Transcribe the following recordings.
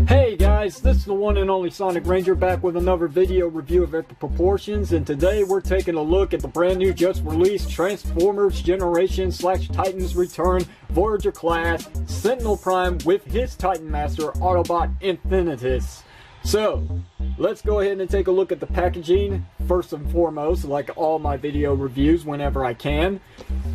Hey guys, this is the one and only Sonic Ranger back with another video review of Epic Proportions, and today we're taking a look at the brand new just released Transformers Generation / Titans Return Voyager class Sentinel Prime with his Titan Master Autobot Infinitus. So, let's go ahead and take a look at the packaging first and foremost, like all my video reviews whenever I can.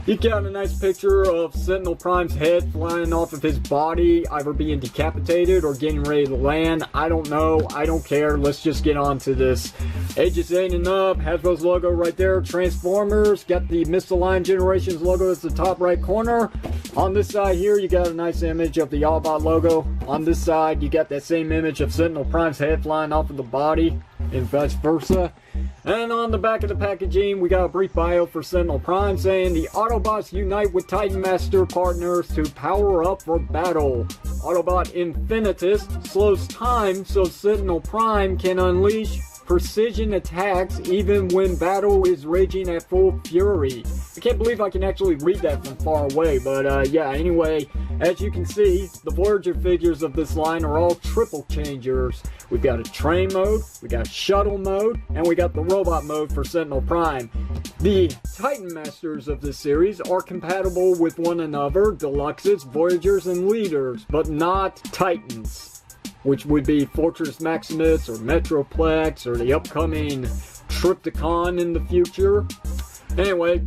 You got a nice picture of Sentinel Prime's head flying off of his body, either being decapitated or getting ready to land. I don't know, I don't care, let's just get on to this. Ages 8 and up, Hasbro's logo right there, Transformers, got the Misaligned Generations logo at the top right corner. On this side here, you got a nice image of the Autobot logo. On this side, you got that same image of Sentinel Prime's head flying off of the body, and vice versa. And on the back of the packaging, we got a brief bio for Sentinel Prime saying the Autobots unite with Titan Master partners to power up for battle. Autobot Infinitus slows time so Sentinel Prime can unleash precision attacks even when battle is raging at full fury. I can't believe I can actually read that from far away, but yeah, anyway, as you can see, the Voyager figures of this line are all triple changers. We've got a train mode, we got shuttle mode, and we got the robot mode for Sentinel Prime. The Titan Masters of this series are compatible with one another, Deluxes, Voyagers, and Leaders, but not Titans, which would be Fortress Maximus or Metroplex or the upcoming Triptychon in the future. Anyway,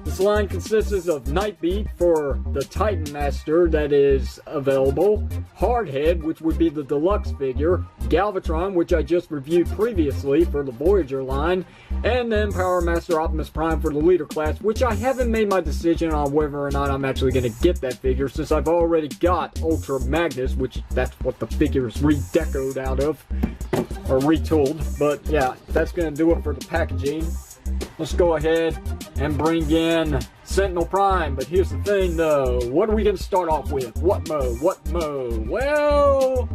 this line consists of Nightbeat for the Titan Master that is available, Hardhead, which would be the deluxe figure, Galvatron, which I just reviewed previously for the Voyager line, and then Power Master Optimus Prime for the Leader class, which I haven't made my decision on whether or not I'm actually going to get that figure, since I've already got Ultra Magnus, which that's what the figure is redecoed out of, or retooled. But yeah, that's going to do it for the packaging. Let's go ahead and bring in Sentinel Prime, but here's the thing though, what are we going to start off with? What mode? What mode? Well,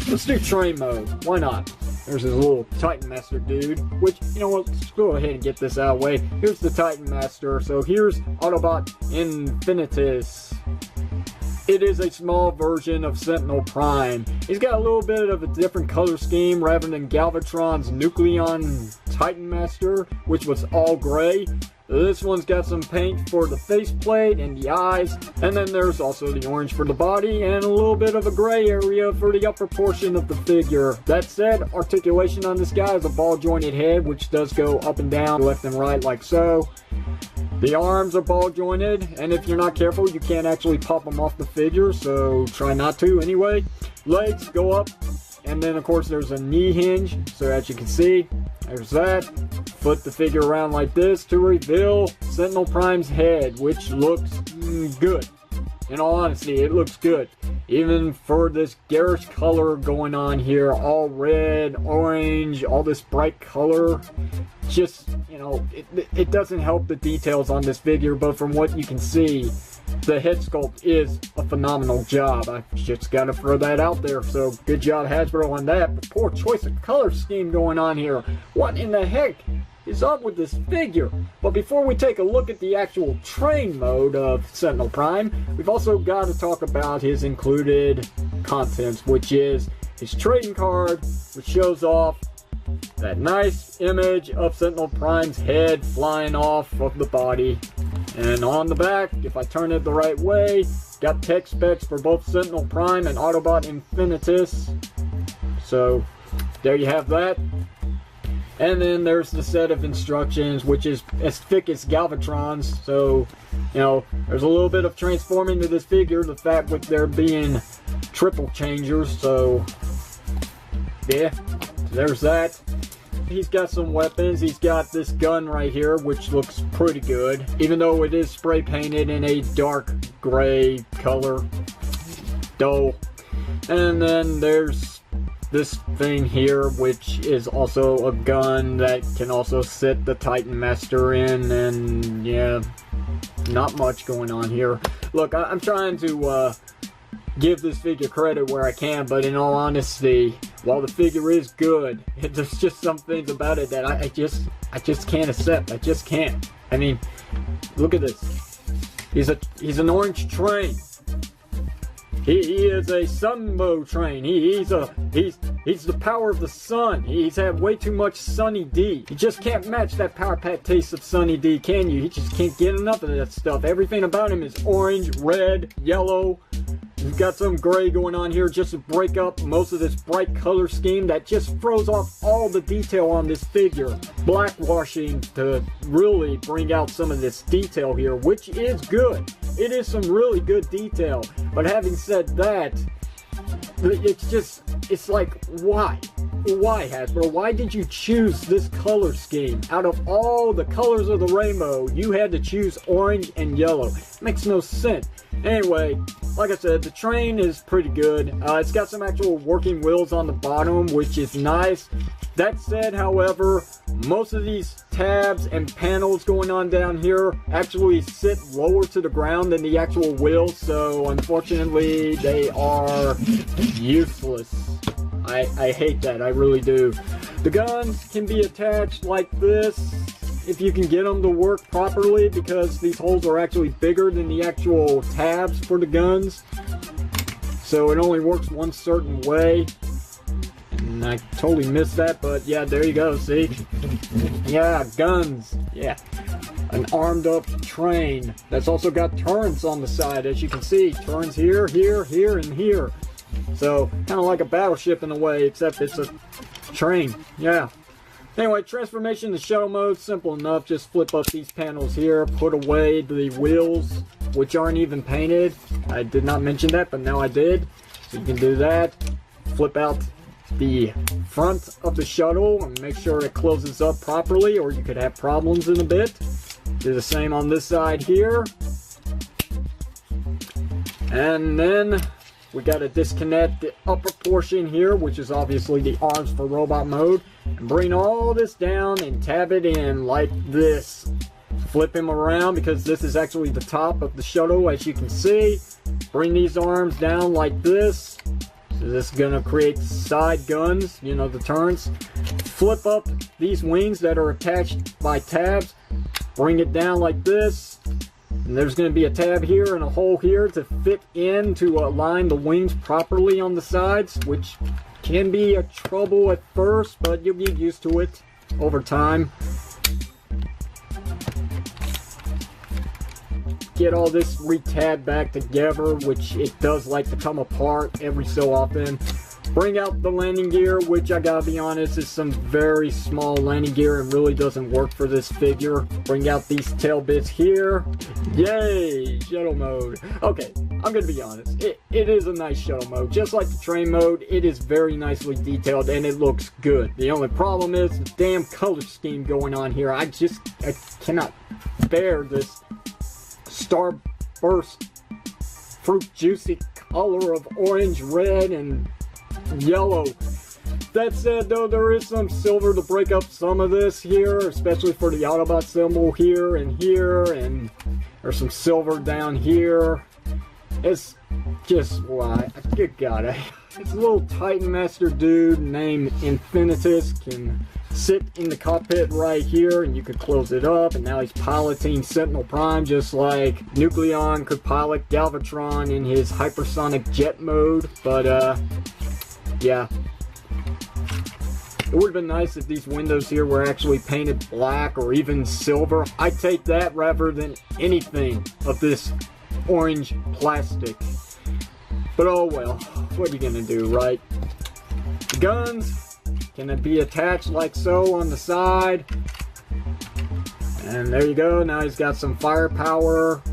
let's do train mode. Why not? There's this little Titan Master dude, which, you know what, let's go ahead and get this out of the way. Here's the Titan Master, so here's Autobot Infinitus. It is a small version of Sentinel Prime. He's got a little bit of a different color scheme rather than Galvatron's Nucleon Titan Master, which was all gray. This one's got some paint for the faceplate and the eyes, and then there's also the orange for the body and a little bit of a gray area for the upper portion of the figure. That said, articulation on this guy is a ball jointed head, which does go up and down, left and right like so. The arms are ball jointed, and if you're not careful, you can't actually pop them off the figure, so try not to anyway. Legs go up, and then of course there's a knee hinge, so as you can see, there's that. Flip the figure around like this to reveal Sentinel Prime's head, which looks good. In all honesty, it looks good. Even for this garish color going on here, all red, orange, all this bright color. Just, you know, it doesn't help the details on this figure, but from what you can see, the head sculpt is a phenomenal job. I just gotta throw that out there, so good job Hasbro on that. But poor choice of color scheme going on here. What in the heck is up with this figure? But before we take a look at the actual train mode of Sentinel Prime, we've also got to talk about his included contents, which is his trading card, which shows off that nice image of Sentinel Prime's head flying off of the body. And on the back, if I turn it the right way, got tech specs for both Sentinel Prime and Autobot Infinitus. So there you have that. And then there's the set of instructions, which is as thick as Galvatron's. So, you know, there's a little bit of transforming to this figure, the fact with there being triple changers. So yeah, there's that. He's got some weapons. He's got this gun right here, which looks pretty good, even though it is spray painted in a dark gray color. Dull. And then there's this thing here, which is also a gun that can also sit the Titan Master in, and yeah, not much going on here. Look, I'm trying to give this figure credit where I can, but in all honesty, while the figure is good, there's just some things about it that I just can't accept. I just can't. I mean, look at this. He's an orange train. He is a sunbow train. He's the power of the sun. He's had way too much Sunny D. You just can't match that Power Pack taste of Sunny D, can you? He just can't get enough of that stuff. Everything about him is orange, red, yellow. He's got some gray going on here just to break up most of this bright color scheme that just throws off all the detail on this figure. Blackwashing to really bring out some of this detail here, which is good. It is some really good detail. But having said that, it's like, why? Why, Hasbro? Why did you choose this color scheme? Out of all the colors of the rainbow, you had to choose orange and yellow. It makes no sense. Anyway, like I said, the train is pretty good. It's got some actual working wheels on the bottom, which is nice. That said, however, most of these tabs and panels going on down here actually sit lower to the ground than the actual wheels, so unfortunately they are useless. I hate that, I really do. The guns can be attached like this if you can get them to work properly, because these holes are actually bigger than the actual tabs for the guns, so it only works one certain way. And I totally missed that, but yeah, there you go, see? Yeah, guns, yeah. An armed up train that's also got turrets on the side, as you can see. Turrets here, here, here, and here. So, kind of like a battleship in a way, except it's a train, yeah. Anyway, transformation to shuttle mode, simple enough. Just flip up these panels here, put away the wheels, which aren't even painted. I did not mention that, but now I did. So you can do that. Flip out the front of the shuttle and make sure it closes up properly, or you could have problems in a bit. Do the same on this side here. And then we got to disconnect the upper portion here, which is obviously the arms for robot mode, and bring all this down and tab it in like this. Flip him around because this is actually the top of the shuttle, as you can see. Bring these arms down like this. So this is going to create side guns, you know, the turrets. Flip up these wings that are attached by tabs. Bring it down like this. And there's going to be a tab here and a hole here to fit in to align the wings properly on the sides, which can be a trouble at first, but you'll get used to it over time. Get all this re-tabbed back together, which it does like to come apart every so often. Bring out the landing gear, which I gotta be honest is some very small landing gear and really doesn't work for this figure. Bring out these tail bits here. Yay, shuttle mode. Okay, I'm gonna be honest, it is a nice shuttle mode. Just like the train mode, it is very nicely detailed and it looks good. The only problem is the damn color scheme going on here. I cannot bear this starburst fruit juicy color of orange, red, and yellow. That said, though, there is some silver to break up some of this here, especially for the Autobot symbol here, and there's some silver down here. It's just, why? Good God, this little Titan Master dude named Infinitus can sit in the cockpit right here, and you could close it up, and now he's piloting Sentinel Prime just like Nucleon could pilot Galvatron in his hypersonic jet mode. But yeah, it would have been nice if these windows here were actually painted black or even silver. I'd take that rather than anything of this orange plastic. But oh well, what are you gonna do, right? The guns can be attached like so on the side. And there you go, now he's got some firepower.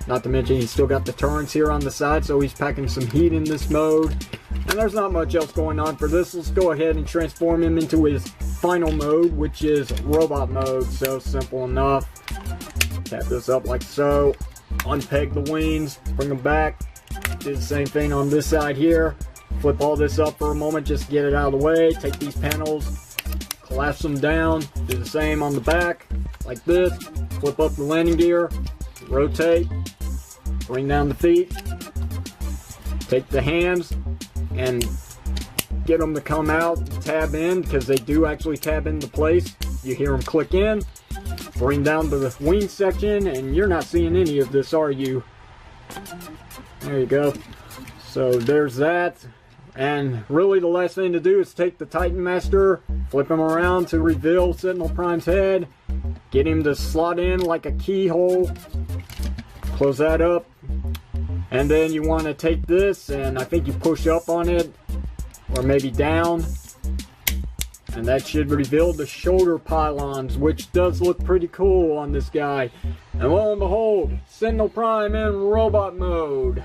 Not to mention he's still got the turrets here on the side, so he's packing some heat in this mode. And there's not much else going on for this. Let's go ahead and transform him into his final mode, which is robot mode. So simple enough. Tap this up like so. Unpeg the wings, bring them back. Do the same thing on this side here. Flip all this up for a moment, just get it out of the way. Take these panels, collapse them down. Do the same on the back, like this. Flip up the landing gear, rotate, bring down the feet. Take the hands and get them to come out, tab in, because they do actually tab into place. You hear them click in. bring down the wing section, and you're not seeing any of this, are you? There you go. So there's that. And really the last thing to do is take the Titan Master, flip him around to reveal Sentinel Prime's head, get him to slot in like a keyhole, close that up, and then you want to take this and I think you push up on it, or maybe down, and that should reveal the shoulder pylons, which does look pretty cool on this guy. And lo and behold, Sentinel Prime in robot mode.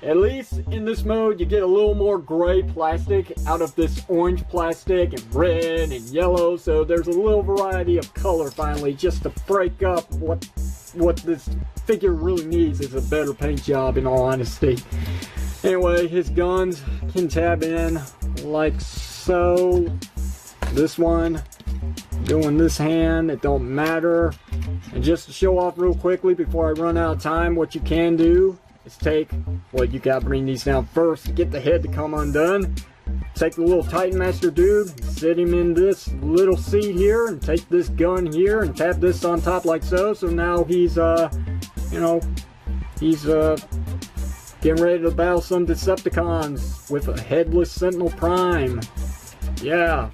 At least in this mode you get a little more gray plastic out of this orange plastic, and red and yellow, so there's a little variety of color finally, just to break up what this figure really needs is a better paint job, in all honesty. Anyway, his guns can tab in like so. This one doing this hand, it don't matter. And just to show off real quickly before I run out of time, what you can do is take, well, you gotta bring these down first to get the head to come undone. Take the little Titan Master dude, sit him in this little seat here, and take this gun here and tap this on top like so. So now he's you know, he's getting ready to battle some Decepticons with a headless Sentinel Prime. Yeah,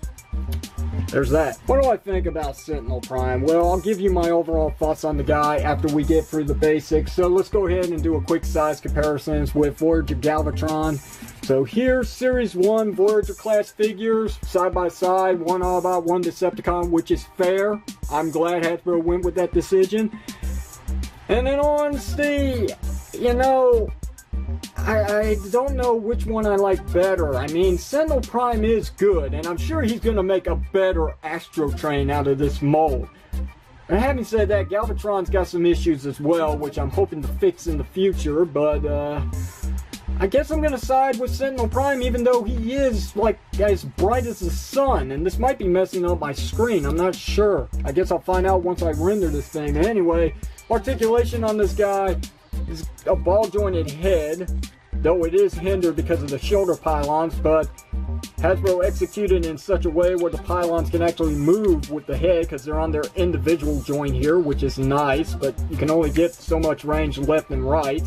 there's that. What do I think about Sentinel Prime? Well, I'll give you my overall thoughts on the guy after we get through the basics. So let's go ahead and do a quick size comparisons with Voyager Galvatron. So here's Series 1 Voyager class figures, side by side, one Autobot, one Decepticon, which is fair. I'm glad Hasbro went with that decision. And in honesty, you know, I don't know which one I like better. I mean, Sentinel Prime is good, and I'm sure he's going to make a better Astro Train out of this mold. And having said that, Galvatron's got some issues as well, which I'm hoping to fix in the future, but I guess I'm going to side with Sentinel Prime, even though he is, like, as bright as the sun, and this might be messing up my screen. I'm not sure. I guess I'll find out once I render this thing. Anyway, articulation on this guy is a ball-jointed head, though it is hindered because of the shoulder pylons, but Hasbro executed in such a way where the pylons can actually move with the head because they're on their individual joint here, which is nice, but you can only get so much range left and right.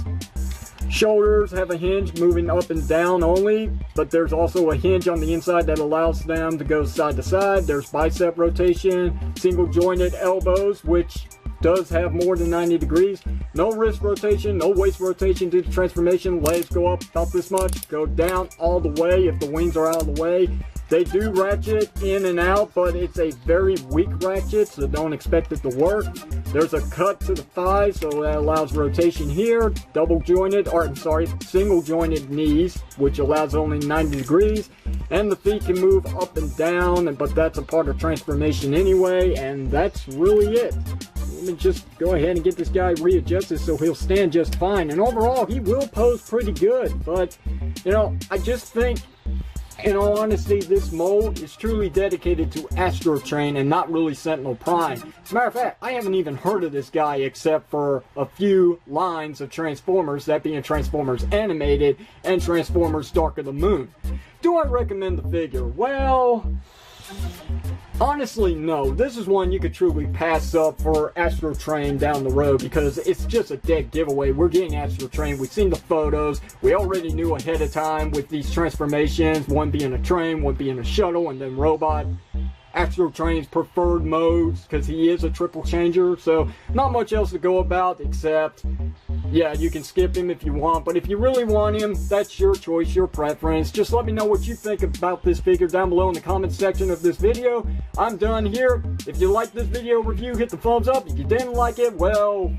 Shoulders have a hinge moving up and down only, but there's also a hinge on the inside that allows them to go side to side. There's bicep rotation, single jointed elbows, which does have more than 90 degrees. No wrist rotation, no waist rotation due to transformation. Legs go up about this much, go down all the way if the wings are out of the way. They do ratchet in and out, but it's a very weak ratchet, so don't expect it to work. There's a cut to the thighs, so that allows rotation here. Double jointed, or sorry, single jointed knees, which allows only 90 degrees. And the feet can move up and down, but that's a part of transformation anyway, and that's really it. Let me just go ahead and get this guy readjusted so he'll stand just fine. And overall, he will pose pretty good, but, you know, I just think, in all honesty, this mold is truly dedicated to Astro Train and not really Sentinel Prime. As a matter of fact, I haven't even heard of this guy except for a few lines of Transformers, that being Transformers Animated and Transformers Dark of the Moon. Do I recommend the figure? Well, honestly, no. This is one you could truly pass up for Astro Train down the road because it's just a dead giveaway. We're getting Astro Train. We've seen the photos. We already knew ahead of time with these transformations, one being a train, one being a shuttle, and then robot. Astro Train's preferred modes because he is a triple changer, so not much else to go about except, yeah, you can skip him if you want, but if you really want him, that's your choice, your preference. Just let me know what you think about this figure down below in the comment section of this video. I'm done here. If you liked this video review, hit the thumbs up. If you didn't like it, well,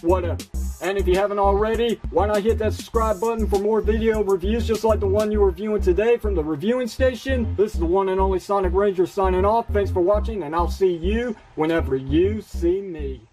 whatever. And if you haven't already, why not hit that subscribe button for more video reviews just like the one you're reviewing today from the reviewing station. This is the one and only Sonic Ranger signing off. Thanks for watching, and I'll see you whenever you see me.